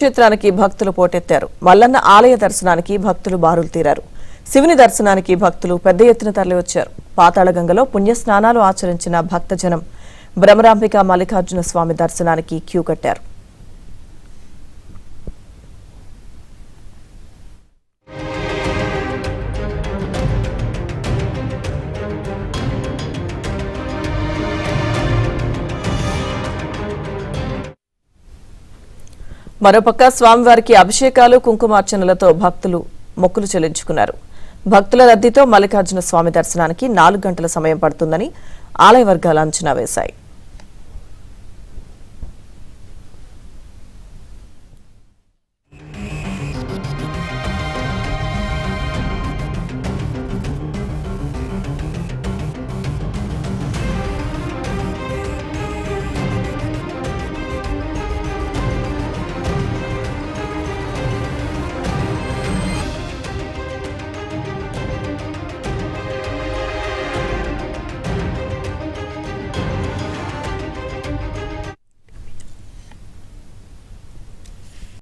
క్షేత్రానికి భక్తులు పోటెత్తారు. మల్లన్న ఆలయ దర్శనానికి భక్తులు బారులు తీరారు. శివుని దర్శనానికి భక్తులు పెద్ద ఎత్తున తరలివచ్చారు. పాతాళగంగలో పుణ్యస్నానాలు ఆచరించిన భక్తజనం భ్రమరాంబిక మల్లికార్జున స్వామి దర్శనానికి క్యూ కట్టారు. మరోపక్క స్వామివారికి అభిషేకాలు కుంకుమార్చనలతో భక్తులు మొక్కులు చెల్లించుకున్నారు. భక్తుల రద్దీతో మల్లికార్జున స్వామి దర్శనానికి 4 గంటల సమయం పడుతుందని ఆలయ వర్గాలు అంచనా వేశాయి.